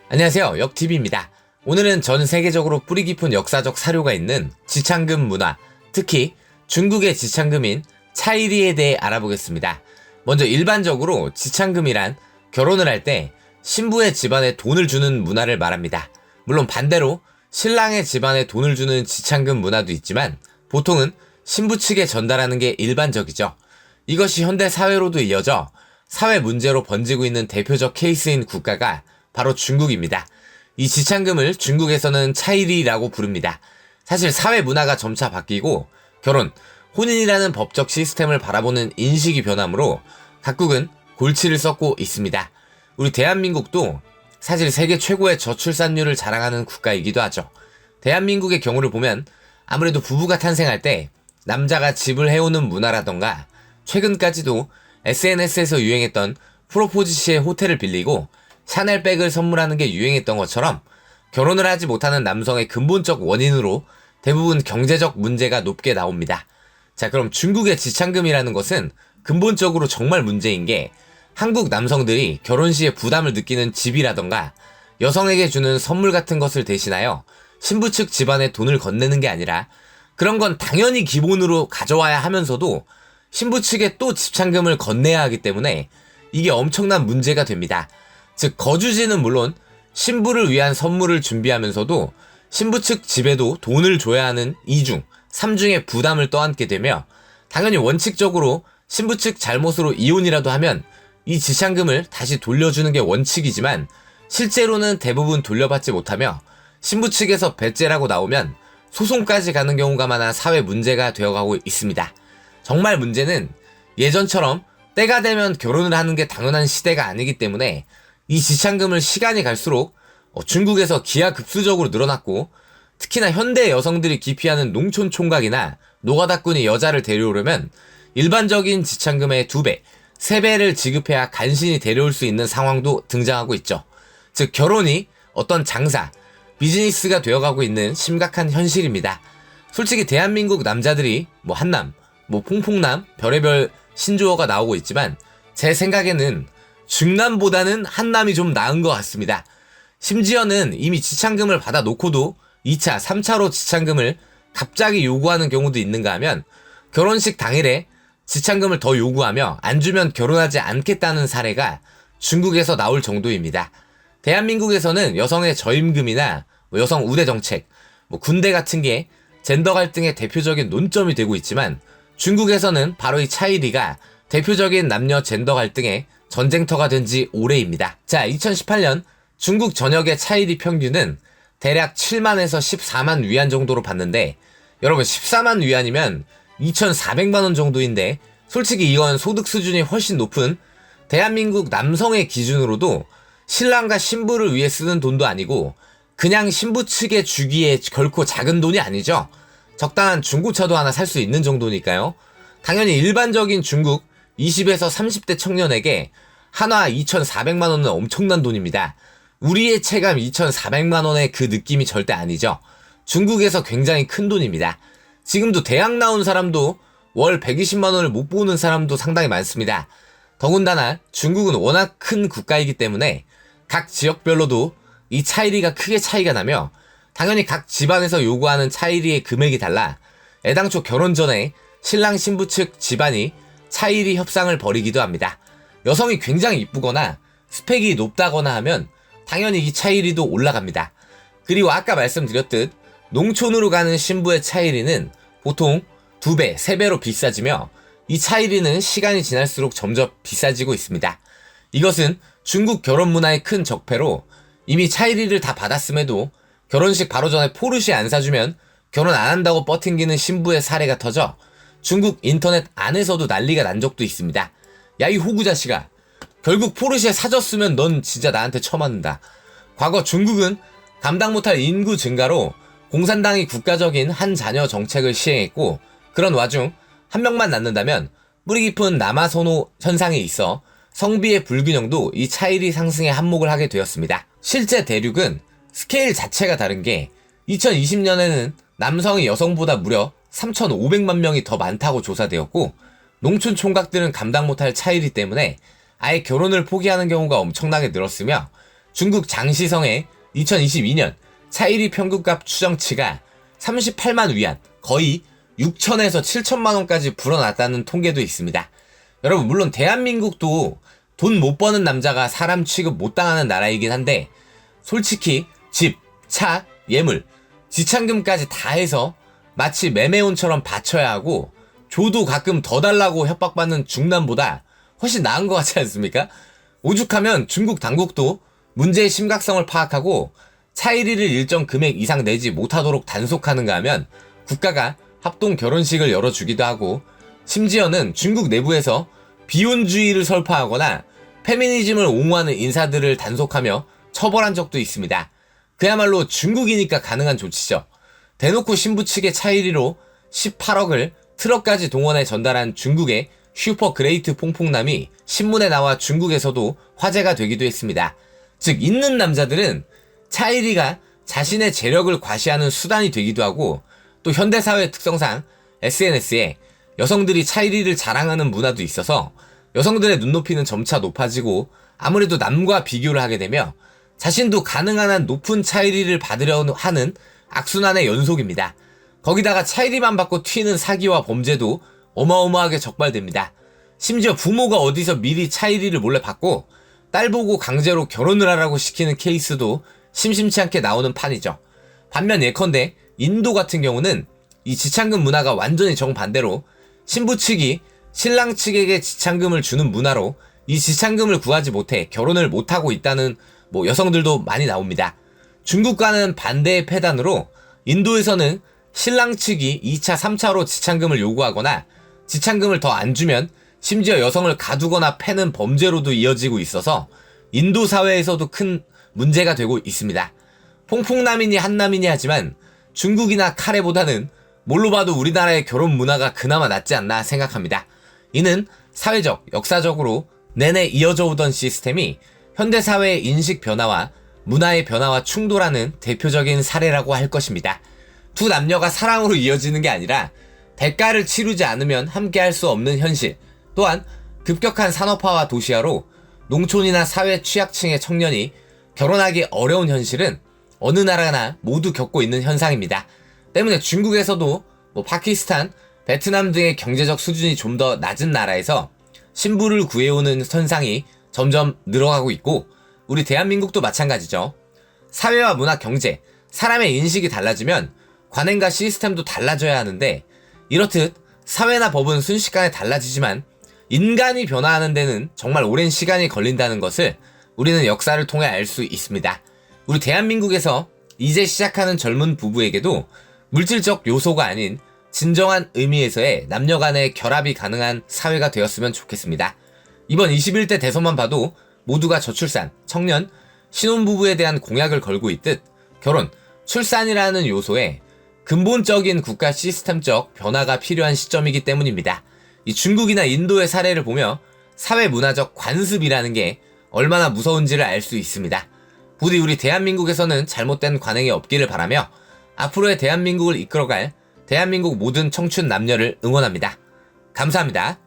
안녕하세요, 역TV입니다. 오늘은 전 세계적으로 뿌리 깊은 역사적 사료가 있는 지창금 문화, 특히 중국의 지창금인 차이리에 대해 알아보겠습니다. 먼저 일반적으로 지창금이란 결혼을 할 때 신부의 집안에 돈을 주는 문화를 말합니다. 물론 반대로 신랑의 집안에 돈을 주는 지창금 문화도 있지만 보통은 신부 측에 전달하는 게 일반적이죠. 이것이 현대 사회로도 이어져 사회 문제로 번지고 있는 대표적 케이스인 국가가 바로 중국입니다. 이 지창금을 중국에서는 차이리라고 부릅니다. 사실 사회 문화가 점차 바뀌고 결혼, 혼인이라는 법적 시스템을 바라보는 인식이 변하므로 각국은 골치를 썩고 있습니다. 우리 대한민국도 사실 세계 최고의 저출산율을 자랑하는 국가이기도 하죠. 대한민국의 경우를 보면 아무래도 부부가 탄생할 때 남자가 집을 해오는 문화라던가 최근까지도 SNS에서 유행했던 프로포즈 시에 호텔을 빌리고 샤넬백을 선물하는 게 유행했던 것처럼 결혼을 하지 못하는 남성의 근본적 원인으로 대부분 경제적 문제가 높게 나옵니다. 자, 그럼 중국의 지창금이라는 것은 근본적으로 정말 문제인 게 한국 남성들이 결혼 시에 부담을 느끼는 집이라던가 여성에게 주는 선물 같은 것을 대신하여 신부 측 집안에 돈을 건네는 게 아니라 그런 건 당연히 기본으로 가져와야 하면서도 신부 측에 또 지창금을 건네야 하기 때문에 이게 엄청난 문제가 됩니다. 즉 거주지는 물론 신부를 위한 선물을 준비하면서도 신부 측 집에도 돈을 줘야 하는 2중, 3중의 부담을 떠안게 되며 당연히 원칙적으로 신부 측 잘못으로 이혼이라도 하면 이 지창금을 다시 돌려주는 게 원칙이지만 실제로는 대부분 돌려받지 못하며 신부 측에서 배째라고 나오면 소송까지 가는 경우가 많아 사회 문제가 되어가고 있습니다. 정말 문제는 예전처럼 때가 되면 결혼을 하는 게 당연한 시대가 아니기 때문에 이 지창금을 시간이 갈수록 중국에서 기하급수적으로 늘어났고 특히나 현대 여성들이 기피하는 농촌 총각이나 노가다꾼이 여자를 데려오려면 일반적인 지창금의 2배, 3배를 지급해야 간신히 데려올 수 있는 상황도 등장하고 있죠. 즉 결혼이 어떤 장사, 비즈니스가 되어가고 있는 심각한 현실입니다. 솔직히 대한민국 남자들이 한남, 퐁퐁남, 별의별 신조어가 나오고 있지만 제 생각에는 중남보다는 한남이 좀 나은 것 같습니다. 심지어는 이미 지창금을 받아놓고도 2차, 3차로 지창금을 갑자기 요구하는 경우도 있는가 하면 결혼식 당일에 지창금을 더 요구하며 안 주면 결혼하지 않겠다는 사례가 중국에서 나올 정도입니다. 대한민국에서는 여성의 저임금이나 여성 우대 정책, 군대 같은 게 젠더 갈등의 대표적인 논점이 되고 있지만 중국에서는 바로 이 차이리가 대표적인 남녀 젠더 갈등의 전쟁터가 된 지 오래입니다. 자, 2018년 중국 전역의 차이리 평균은 대략 7만에서 14만 위안 정도로 봤는데 여러분 14만 위안이면 2,400만원 정도인데 솔직히 이건 소득 수준이 훨씬 높은 대한민국 남성의 기준으로도 신랑과 신부를 위해 쓰는 돈도 아니고 그냥 신부 측에 주기에 결코 작은 돈이 아니죠. 적당한 중고차도 하나 살 수 있는 정도니까요. 당연히 일반적인 중국 20에서 30대 청년에게 한화 2,400만원은 엄청난 돈입니다. 우리의 체감 2,400만원의 그 느낌이 절대 아니죠. 중국에서 굉장히 큰 돈입니다. 지금도 대학 나온 사람도 월 120만원을 못 보는 사람도 상당히 많습니다. 더군다나 중국은 워낙 큰 국가이기 때문에 각 지역별로도 이 차이리가 크게 차이가 나며 당연히 각 집안에서 요구하는 차이리의 금액이 달라 애당초 결혼 전에 신랑 신부 측 집안이 차이리 협상을 벌이기도 합니다. 여성이 굉장히 이쁘거나 스펙이 높다거나 하면 당연히 이 차이리도 올라갑니다. 그리고 아까 말씀드렸듯 농촌으로 가는 신부의 차이리는 보통 2배, 3배로 비싸지며 이 차이리는 시간이 지날수록 점점 비싸지고 있습니다. 이것은 중국 결혼 문화의 큰 적폐로 이미 차이리를 다 받았음에도 결혼식 바로 전에 포르쉐 안 사주면 결혼 안 한다고 뻗팅기는 신부의 사례가 터져 중국 인터넷 안에서도 난리가 난 적도 있습니다. 야, 이 호구 자식아, 결국 포르쉐 사줬으면 넌 진짜 나한테 처맞는다. 과거 중국은 감당 못할 인구 증가로 공산당이 국가적인 한 자녀 정책을 시행했고 그런 와중 한 명만 낳는다면 뿌리 깊은 남아 선호 현상이 있어 성비의 불균형도 이 차이리 상승에 한몫을 하게 되었습니다. 실제 대륙은 스케일 자체가 다른 게 2020년에는 남성이 여성보다 무려 3,500만 명이 더 많다고 조사되었고 농촌 총각들은 감당 못할 차이리 때문에 아예 결혼을 포기하는 경우가 엄청나게 늘었으며 중국 장시성의 2022년 차일이 평균값 추정치가 38만 위안, 거의 6천에서 7천만 원까지 불어났다는 통계도 있습니다. 여러분, 물론 대한민국도 돈 못 버는 남자가 사람 취급 못 당하는 나라이긴 한데, 솔직히 집, 차, 예물, 지참금까지 다 해서 마치 매매혼처럼 바쳐야 하고, 줘도 가끔 더 달라고 협박받는 중남보다 훨씬 나은 것 같지 않습니까? 오죽하면 중국 당국도 문제의 심각성을 파악하고 차일이를 일정 금액 이상 내지 못하도록 단속하는가 하면 국가가 합동 결혼식을 열어주기도 하고, 심지어는 중국 내부에서 비혼주의를 설파하거나 페미니즘을 옹호하는 인사들을 단속하며 처벌한 적도 있습니다. 그야말로 중국이니까 가능한 조치죠. 대놓고 신부 측의 차일이로 18억을 트럭까지 동원해 전달한 중국의 슈퍼 그레이트 퐁퐁남이 신문에 나와 중국에서도 화제가 되기도 했습니다. 즉, 있는 남자들은 차일이가 자신의 재력을 과시하는 수단이 되기도 하고, 또 현대사회 특성상 SNS에 여성들이 차일이를 자랑하는 문화도 있어서 여성들의 눈높이는 점차 높아지고, 아무래도 남과 비교를 하게 되며 자신도 가능한 한 높은 차일이를 받으려 하는 악순환의 연속입니다. 거기다가 차일이만 받고 튀는 사기와 범죄도 어마어마하게 적발됩니다. 심지어 부모가 어디서 미리 차일이를 몰래 받고 딸 보고 강제로 결혼을 하라고 시키는 케이스도 심심치 않게 나오는 판이죠. 반면 예컨대 인도 같은 경우는 이 지참금 문화가 완전히 정반대로 신부 측이 신랑 측에게 지참금을 주는 문화로 이 지참금을 구하지 못해 결혼을 못하고 있다는 여성들도 많이 나옵니다. 중국과는 반대의 패단으로 인도에서는 신랑 측이 2차, 3차로 지참금을 요구하거나 지참금을 더 안 주면 심지어 여성을 가두거나 패는 범죄로도 이어지고 있어서 인도 사회에서도 큰 문제가 되고 있습니다. 퐁퐁남이니 한남이니 하지만 중국이나 카레보다는 뭘로 봐도 우리나라의 결혼 문화가 그나마 낫지 않나 생각합니다. 이는 사회적, 역사적으로 내내 이어져 오던 시스템이 현대사회의 인식 변화와 문화의 변화와 충돌하는 대표적인 사례라고 할 것입니다. 두 남녀가 사랑으로 이어지는 게 아니라 대가를 치르지 않으면 함께 할 수 없는 현실, 또한 급격한 산업화와 도시화로 농촌이나 사회 취약층의 청년이 결혼하기 어려운 현실은 어느 나라나 모두 겪고 있는 현상입니다. 때문에 중국에서도 파키스탄, 베트남 등의 경제적 수준이 좀 더 낮은 나라에서 신부를 구해오는 현상이 점점 늘어가고 있고, 우리 대한민국도 마찬가지죠. 사회와 문화, 경제, 사람의 인식이 달라지면 관행과 시스템도 달라져야 하는데, 이렇듯 사회나 법은 순식간에 달라지지만 인간이 변화하는 데는 정말 오랜 시간이 걸린다는 것을 우리는 역사를 통해 알 수 있습니다. 우리 대한민국에서 이제 시작하는 젊은 부부에게도 물질적 요소가 아닌 진정한 의미에서의 남녀 간의 결합이 가능한 사회가 되었으면 좋겠습니다. 이번 21대 대선만 봐도 모두가 저출산, 청년, 신혼부부에 대한 공약을 걸고 있듯 결혼, 출산이라는 요소에 근본적인 국가 시스템적 변화가 필요한 시점이기 때문입니다. 이 중국이나 인도의 사례를 보며 사회 문화적 관습이라는 게 얼마나 무서운지를 알 수 있습니다. 부디 우리 대한민국에서는 잘못된 관행이 없기를 바라며 앞으로의 대한민국을 이끌어갈 대한민국 모든 청춘 남녀를 응원합니다. 감사합니다.